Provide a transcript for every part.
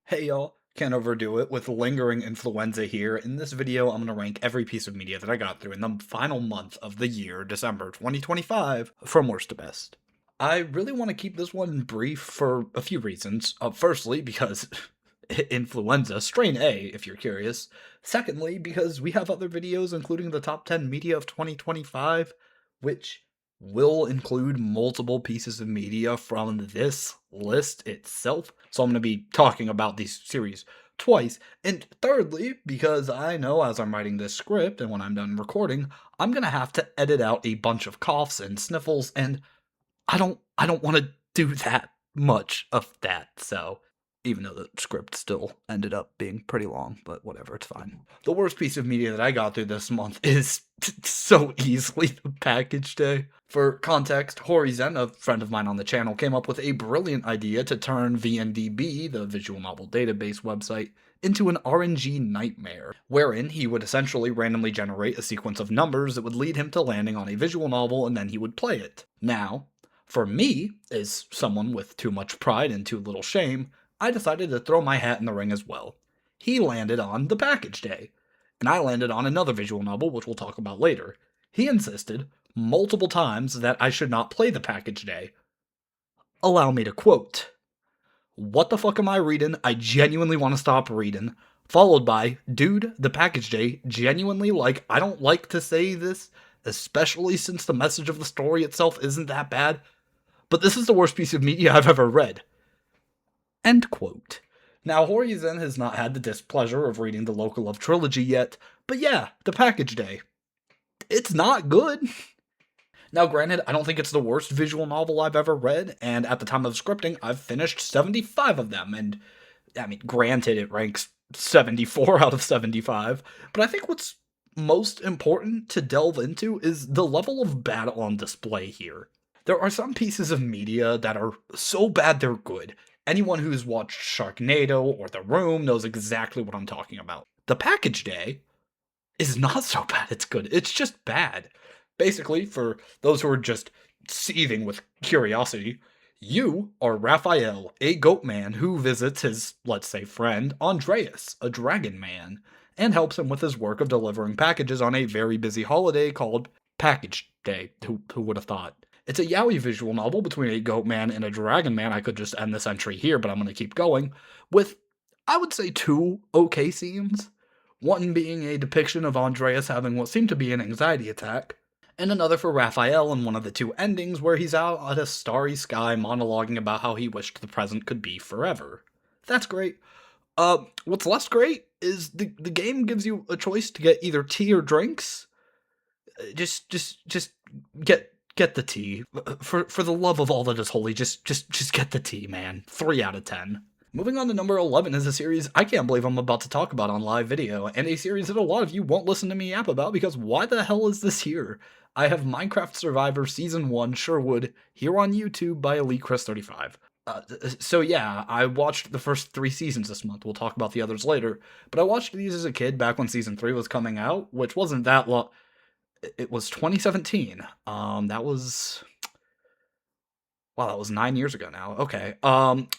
Hey y'all, can't overdo it with lingering influenza here. In this video, I'm going to rank every piece of media that I got through in the final month of the year, December 2025, from worst to best. I really want to keep this one brief for a few reasons. Firstly, because influenza, strain A, if you're curious. Secondly, because we have other videos, including the top 10 media of 2025, which will include multiple pieces of media from this list itself. So I'm going to be talking about these series twice. And thirdly, because I know as I'm writing this script and when I'm done recording, I'm going to have to edit out a bunch of coughs and sniffles, and I don't want to do that much of that. So even though the script still ended up being pretty long, but whatever, it's fine. The worst piece of media that I got through this month is so easily the package day. For context, Horizon, a friend of mine on the channel, came up with a brilliant idea to turn VNDB, the visual novel database website, into an RNG nightmare, wherein he would essentially randomly generate a sequence of numbers that would lead him to landing on a visual novel and then he would play it. Now, for me, as someone with too much pride and too little shame, I decided to throw my hat in the ring as well. He landed on the package day, and I landed on another visual novel, which we'll talk about later. He insisted multiple times that I should not play the package day. Allow me to quote, "What the fuck am I reading? I genuinely want to stop reading." Followed by, "Dude, the package day, genuinely, I don't like to say this, especially since the message of the story itself isn't that bad, but this is the worst piece of media I've ever read." End quote. Now, Horizon has not had the displeasure of reading the Local Love trilogy yet, but yeah, the package day. It's not good. Now, granted, I don't think it's the worst visual novel I've ever read, and at the time of scripting, I've finished 75 of them, and, I mean, granted, it ranks 74 out of 75, but I think what's most important to delve into is the level of bad on display here. There are some pieces of media that are so bad they're good. Anyone who's watched Sharknado or The Room knows exactly what I'm talking about. The package day is not so bad it's good, it's just bad. Basically, for those who are just seething with curiosity, you are Raphael, a goat man who visits his, let's say, friend Andreas, a dragon man, and helps him with his work of delivering packages on a very busy holiday called Package Day. Who would have thought? It's a yaoi visual novel between a goat man and a dragon man. I could just end this entry here, but I'm going to keep going, with, I would say, two okay scenes. One being a depiction of Andreas having what seemed to be an anxiety attack, and another for Raphael in one of the two endings where he's out at a starry sky monologuing about how he wished the present could be forever. That's great. What's less great is the game gives you a choice to get either tea or drinks. Just get the tea. For the love of all that is holy, just get the tea, man. 3 out of 10. Moving on to number 11 is a series I can't believe I'm about to talk about on live video, and a series that a lot of you won't listen to me yap about because why the hell is this here? I have Minecraft Survivor Season 1 Sherwood here on YouTube by EliteChris35. So yeah, I watched the first 3 seasons this month. We'll talk about the others later, but I watched these as a kid back when Season 3 was coming out, which wasn't that long. It was 2017. That was... Wow, that was 9 years ago now. Okay.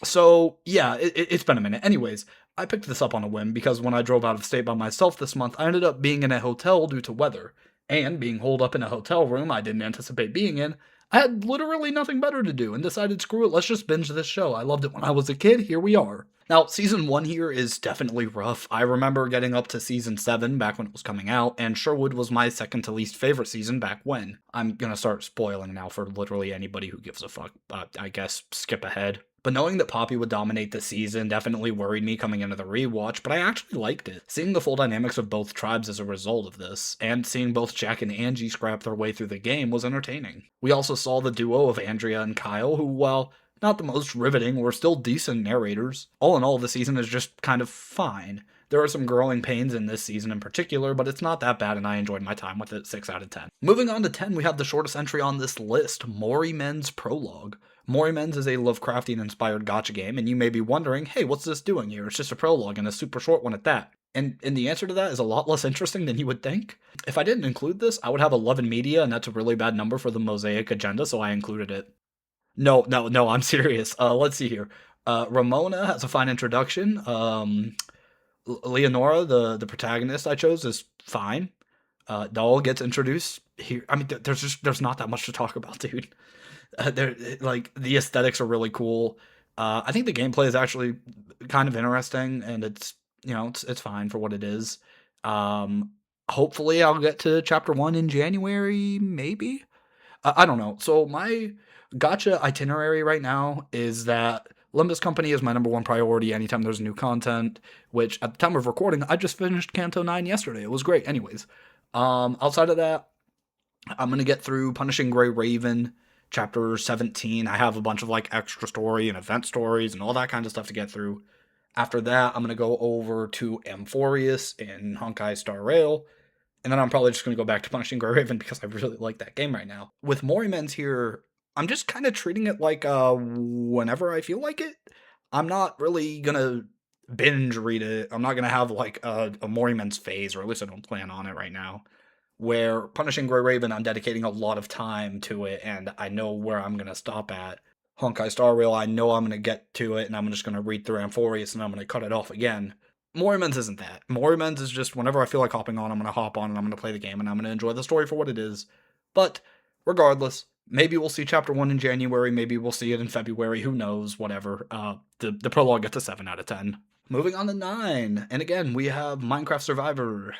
So yeah, it's been a minute. Anyways, I picked this up on a whim because when I drove out of state by myself this month, I ended up being in a hotel due to weather. And being holed up in a hotel room I didn't anticipate being in, I had literally nothing better to do and decided, screw it, let's just binge this show. I loved it when I was a kid, here we are. Now, Season 1 here is definitely rough. I remember getting up to Season 7 back when it was coming out, and Sherwood was my second to least favorite season back when. I'm gonna start spoiling now for literally anybody who gives a fuck. I guess skip ahead. But knowing that Poppy would dominate the season definitely worried me coming into the rewatch, but I actually liked it. Seeing the full dynamics of both tribes as a result of this, and seeing both Jack and Angie scrap their way through the game was entertaining. We also saw the duo of Andrea and Kyle, who, while not the most riveting, were still decent narrators. All in all, the season is just kind of fine. There are some growing pains in this season in particular, but it's not that bad and I enjoyed my time with it, 6 out of 10. Moving on to 10, we have the shortest entry on this list, Morimens Prologue. Morimens is a Lovecraftian-inspired gacha game, and you may be wondering, hey, what's this doing here? It's just a prologue and a super short one at that. And the answer to that is a lot less interesting than you would think. If I didn't include this, I would have 11 media, and that's a really bad number for the Mosaic agenda, so I included it. No, I'm serious. Let's see here. Ramona has a fine introduction. Leonora, the protagonist I chose, is fine. Doll gets introduced here. I mean, there's not that much to talk about, dude. They're like the aesthetics are really cool. I think the gameplay is actually kind of interesting, and it's it's fine for what it is. Um, Hopefully, I'll get to chapter 1 in January, maybe. I don't know. So my gotcha itinerary right now is that Limbus Company is my number one priority anytime there's new content, which at the time of recording, I just finished Canto 9 yesterday. It was great. Anyways, outside of that, I'm going to get through Punishing Gray Raven, chapter 17. I have a bunch of like extra story and event stories and all that kind of stuff to get through. After that, I'm going to go over to Amphorius in Honkai Star Rail. And then I'm probably just going to go back to Punishing Gray Raven because I really like that game right now. With Morimens here, I'm just kind of treating it like whenever I feel like it. I'm not really going to binge read it. I'm not going to have like a Morimens phase, or at least I don't plan on it right now. Where Punishing Gray Raven, I'm dedicating a lot of time to it, and I know where I'm going to stop at. Honkai Star Rail, I know I'm going to get to it, and I'm just going to read through Amphorius, and I'm going to cut it off again. Morimens isn't that. Morimens is just whenever I feel like hopping on, I'm going to hop on and I'm going to play the game and I'm going to enjoy the story for what it is. But regardless, maybe we'll see chapter 1 in January, maybe we'll see it in February, who knows, whatever. The prologue gets a 7 out of 10. Moving on to 9, and again, we have Minecraft Survivor,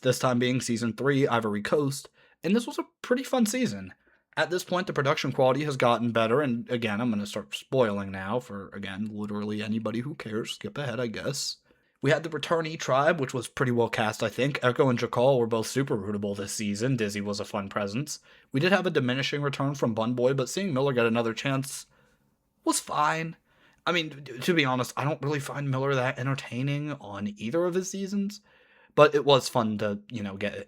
this time being Season 3, Ivory Coast, and this was a pretty fun season. At this point, the production quality has gotten better, and again, I'm going to start spoiling now for, again, literally anybody who cares. Skip ahead, I guess. We had the returnee tribe, which was pretty well cast, I think. Echo and Jakal were both super rootable this season. Dizzy was a fun presence. We did have a diminishing return from Bun Boy, but seeing Miller get another chance was fine. I mean, to be honest, I don't really find Miller that entertaining on either of his seasons, but it was fun to,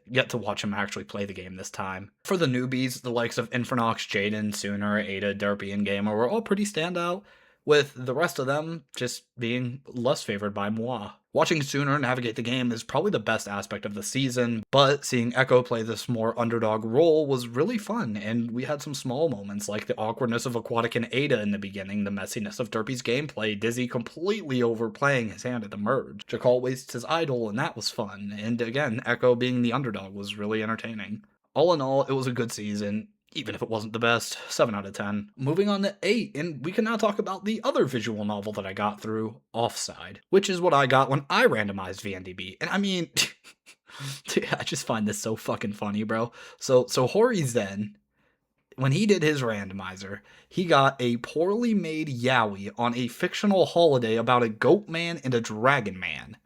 get to watch him actually play the game this time. For the newbies, the likes of Infernox, Jaden, Sooner, Ada, Derpy, and Gamer were all pretty standout, with the rest of them just being less favored by moi. Watching Sooner navigate the game is probably the best aspect of the season, but seeing Echo play this more underdog role was really fun, and we had some small moments like the awkwardness of Aquatic and Ada in the beginning, the messiness of Derpy's gameplay, Dizzy completely overplaying his hand at the merge, Jakal wastes his idol, and that was fun, and again, Echo being the underdog was really entertaining. All in all, it was a good season, even if it wasn't the best. 7 out of 10. Moving on to 8, and we can now talk about the other visual novel that I got through, Offside, which is what I got when I randomized VNDB. And I mean, dude, I just find this so fucking funny, bro. So Hori Zen, when he did his randomizer, he got a poorly made yaoi on a fictional holiday about a goat man and a dragon man.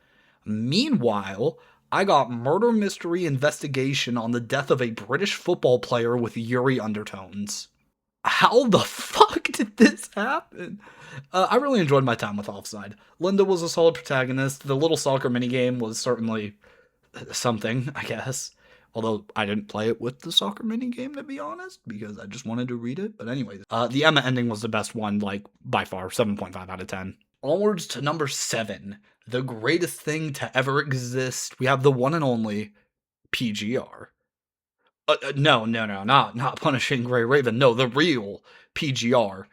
Meanwhile, I got murder mystery investigation on the death of a British football player with Yuri undertones. How the fuck did this happen? I really enjoyed my time with Offside. Linda was a solid protagonist. The little soccer minigame was certainly something, I guess. Although I didn't play it with the soccer minigame, to be honest, because I just wanted to read it. But anyways, the Emma ending was the best one, like, by far, 7.5 out of 10. Onwards to number 7, the greatest thing to ever exist. We have the one and only PGR. No, not Punishing Gray Raven. No, the real PGR,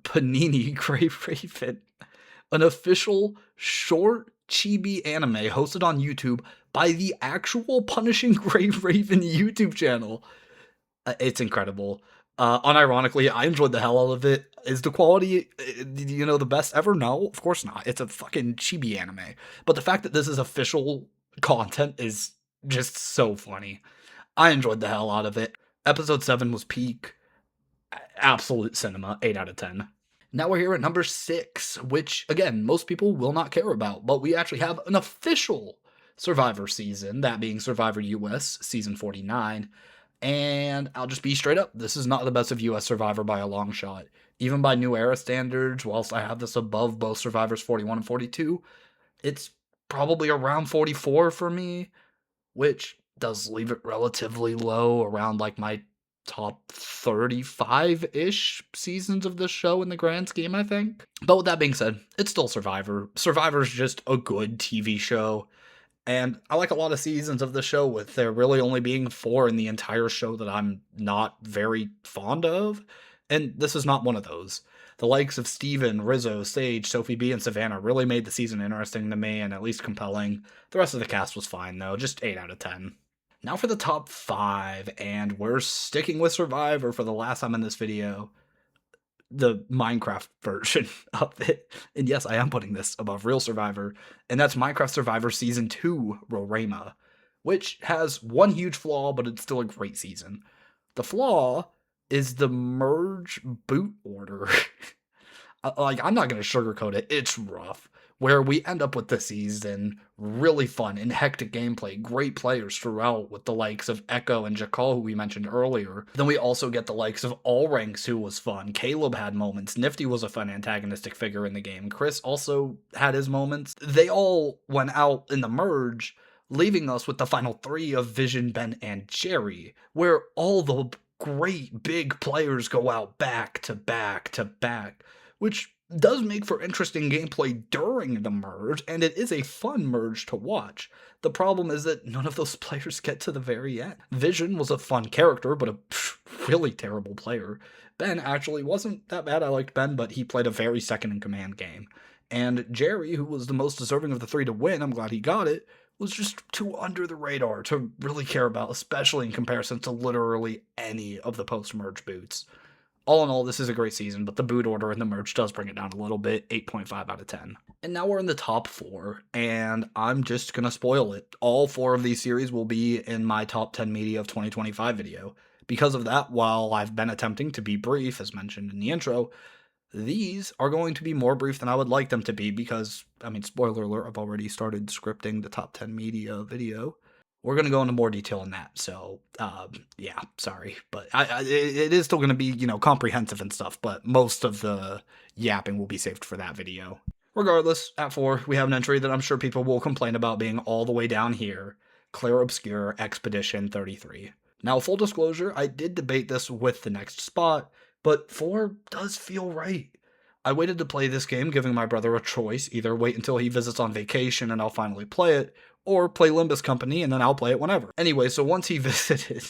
Panini Gray Raven, an official short chibi anime hosted on YouTube by the actual Punishing Gray Raven YouTube channel. It's incredible. Unironically, I enjoyed the hell out of it. Is the quality, the best ever? No, of course not. It's a fucking chibi anime. But the fact that this is official content is just so funny. I enjoyed the hell out of it. Episode 7 was peak. Absolute cinema. 8 out of 10. Now we're here at number 6, which, again, most people will not care about. But we actually have an official Survivor season, that being Survivor US, Season 49. And I'll just be straight up, this is not the best of US Survivor by a long shot. Even by New Era standards, whilst I have this above both Survivors 41 and 42, it's probably around 44 for me, which does leave it relatively low, around like my top 35-ish seasons of this show in the grand scheme, I think. But with that being said, it's still Survivor. Survivor's just a good TV show. And I like a lot of seasons of the show, with there really only being 4 in the entire show that I'm not very fond of. And this is not one of those. The likes of Steven, Rizzo, Sage, Sophie B, and Savannah really made the season interesting to me and at least compelling. The rest of the cast was fine, though, just 8 out of 10. Now for the top 5, and we're sticking with Survivor for the last time in this video, the Minecraft version of it. And yes, I am putting this above real Survivor, and that's Minecraft Survivor Season 2 Rorema, which has one huge flaw, but it's still a great season. The flaw is the merge boot order. Like, I'm not going to sugarcoat it. It's rough. Where we end up with this season, really fun and hectic gameplay, great players throughout with the likes of Echo and Jakal, who we mentioned earlier. Then we also get the likes of All Ranks, who was fun. Caleb had moments. Nifty was a fun antagonistic figure in the game. Chris also had his moments. They all went out in the merge, leaving us with the final 3 of Vision, Ben, and Jerry, where all the great big players go out back to back to back, which does make for interesting gameplay during the merge, and it is a fun merge to watch. The problem is that none of those players get to the very end. Vision was a fun character, but a really terrible player. Ben actually wasn't that bad. I liked Ben, but he played a very second-in-command game. And Jerry, who was the most deserving of the 3 to win, I'm glad he got it, was just too under the radar to really care about, especially in comparison to literally any of the post-merge boots. All in all, this is a great season, but the boot order and the merge does bring it down a little bit, 8.5 out of 10. And now we're in the top 4, and I'm just going to spoil it. All 4 of these series will be in my top 10 media of 2025 video. Because of that, while I've been attempting to be brief, as mentioned in the intro, these are going to be more brief than I would like them to be because, I mean, spoiler alert, I've already started scripting the top 10 media video. We're going to go into more detail on that, so, yeah, sorry. But it is still going to be, comprehensive and stuff, but most of the yapping will be saved for that video. Regardless, at 4, we have an entry that I'm sure people will complain about being all the way down here, Clair Obscure Expedition 33. Now, full disclosure, I did debate this with the next spot, but 4 does feel right. I waited to play this game, giving my brother a choice, either wait until he visits on vacation and I'll finally play it, or play Limbus Company and then I'll play it whenever. Anyway, so once he visited,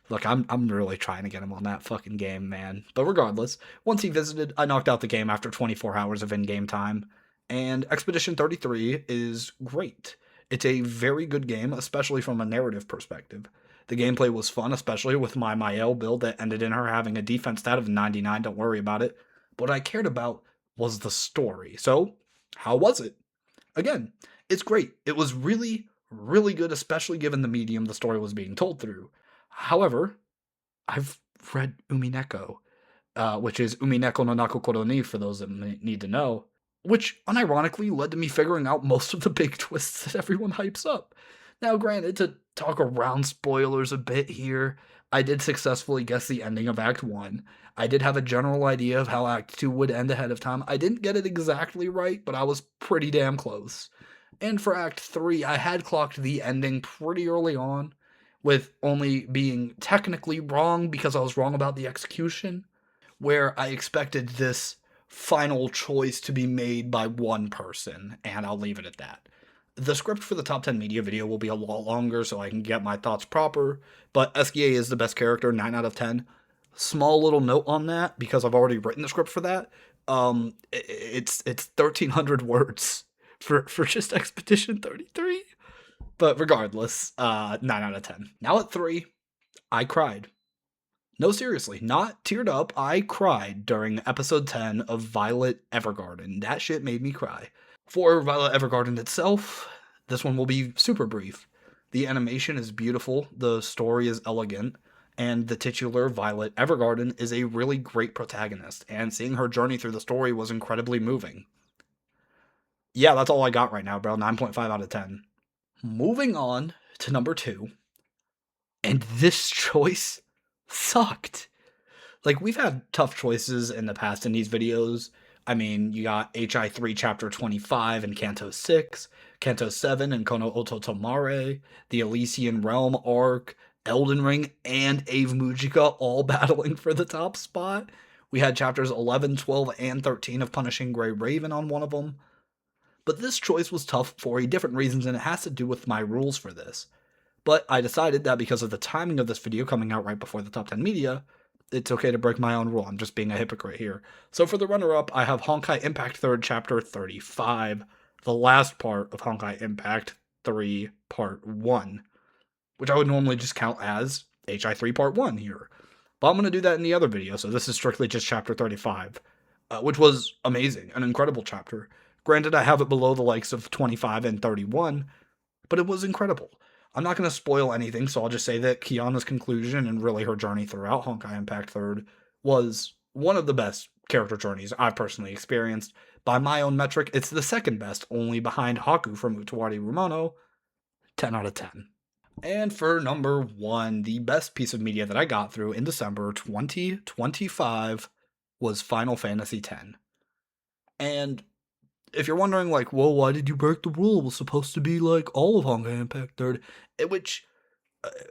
look, I'm really trying to get him on that fucking game, man. But regardless, once he visited, I knocked out the game after 24 hours of in-game time, and Expedition 33 is great. It's a very good game, especially from a narrative perspective. The gameplay was fun, especially with my Mael build that ended in her having a defense stat of 99, don't worry about it. What I cared about was the story. So, how was it? Again, it's great. It was really, really good, especially given the medium the story was being told through. However, I've read Umineko, which is Umineko no Nakokoro ni, for those that need to know, which unironically led to me figuring out most of the big twists that everyone hypes up. Now, granted, to talk around spoilers a bit here, I did successfully guess the ending of Act 1. I did have a general idea of how Act 2 would end ahead of time. I didn't get it exactly right, but I was pretty damn close. And for Act 3, I had clocked the ending pretty early on, with only being technically wrong because I was wrong about the execution, where I expected this final choice to be made by one person, and I'll leave it at that. The script for the top 10 media video will be a lot longer so I can get my thoughts proper, but SGA is the best character, 9 out of 10. Small little note on that, because I've already written the script for that. It's 1,300 words for just Expedition 33. But regardless, 9 out of 10. Now at 3, I cried. No, seriously, not teared up. I cried during episode 10 of Violet Evergarden. That shit made me cry. For Violet Evergarden itself, this one will be super brief. The animation is beautiful, the story is elegant, and the titular Violet Evergarden is a really great protagonist, and seeing her journey through the story was incredibly moving. Yeah, that's all I got right now, bro. 9.5 out of 10. Moving on to number 2, and this choice sucked. Like, we've had tough choices in the past in these videos. I mean, you got HI3 Chapter 25 and Kanto 6, Kanto 7 and Kono Oto Tomare, the Elysian Realm arc, Elden Ring, and Ave Mujika all battling for the top spot. We had chapters 11, 12, and 13 of Punishing Grey Raven on one of them. But this choice was tough for different reasons, and it has to do with my rules for this. But I decided that because of the timing of this video coming out right before the top 10 media, it's okay to break my own rule. I'm just being a hypocrite here. So for the runner-up, I have Honkai Impact 3rd Chapter 35, the last part of Honkai Impact 3 Part 1, which I would normally just count as HI3 Part 1 here. But I'm going to do that in the other video, so this is strictly just Chapter 35, which was amazing, an incredible chapter. Granted, I have it below the likes of 25 and 31, but it was incredible. I'm not going to spoil anything, so I'll just say that Kiana's conclusion and really her journey throughout Honkai Impact 3rd was one of the best character journeys I've personally experienced. By my own metric, it's the second best, only behind Haku from Utawari Rumono, 10 out of 10. And for number 1, the best piece of media that I got through in December 2025 was Final Fantasy X. And if you're wondering, like, well, why did you break the rule? It was supposed to be like all of Honkai Impact 3rd, which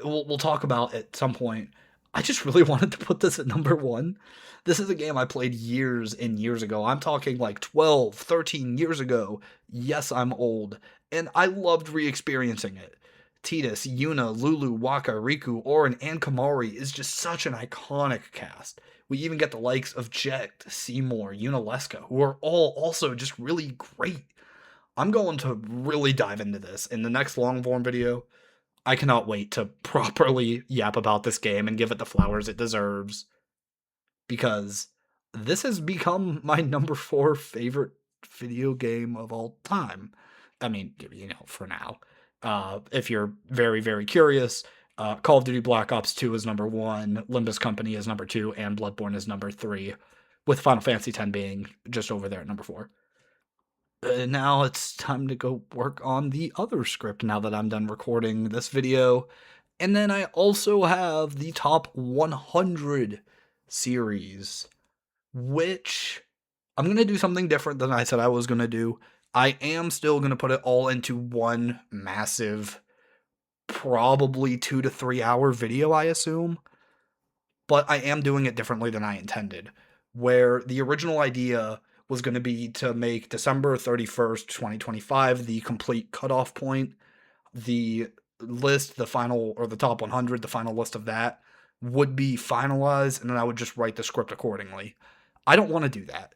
we'll talk about at some point. I just really wanted to put this at number 1. This is a game I played years and years ago. I'm talking like 12, 13 years ago. Yes, I'm old. And I loved re-experiencing it. Tidus, Yuna, Lulu, Waka, Riku, Orin, and Kamari is just such an iconic cast. We even get the likes of Jet, Seymour, Unaleska, who are all also just really great. I'm going to really dive into this in the next long form video. I cannot wait to properly yap about this game and give it the flowers it deserves, because this has become my number 4 favorite video game of all time. I mean, for now. If you're very, very curious, Call of Duty Black Ops 2 is number 1, Limbus Company is number 2, and Bloodborne is number 3, with Final Fantasy X being just over there at number 4. Now it's time to go work on the other script now that I'm done recording this video. And then I also have the top 100 series, which I'm going to do something different than I said I was going to do. I am still going to put it all into one massive, probably 2 to 3 hour video, I assume. But I am doing it differently than I intended, where the original idea was going to be to make December 31st, 2025 the complete cutoff point. The list, the final, or the top 100, the final list of that would be finalized, and then I would just write the script accordingly. I don't want to do that.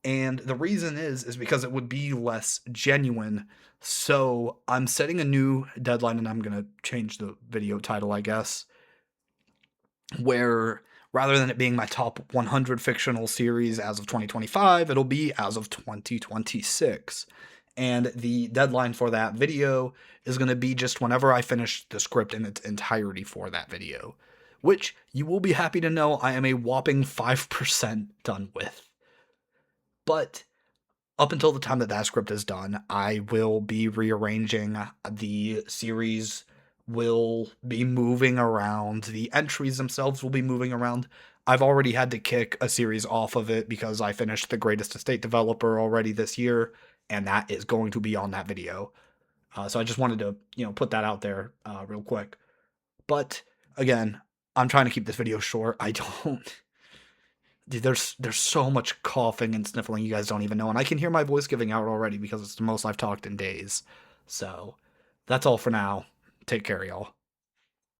And the reason is because it would be less genuine. So I'm setting a new deadline, and I'm going to change the video title, I guess, where rather than it being my top 100 fictional series as of 2025, it'll be as of 2026. And the deadline for that video is going to be just whenever I finish the script in its entirety for that video, which you will be happy to know I am a whopping 5% done with. But up until the time that that script is done, I will be rearranging. The series will be moving around. The entries themselves will be moving around. I've already had to kick a series off of it because I finished The Greatest Estate Developer already this year, and that is going to be on that video. So I just wanted to, put that out there real quick. But again, I'm trying to keep this video short. I don't... Dude, there's so much coughing and sniffling you guys don't even know, and I can hear my voice giving out already because it's the most I've talked in days. So, that's all for now. Take care, y'all.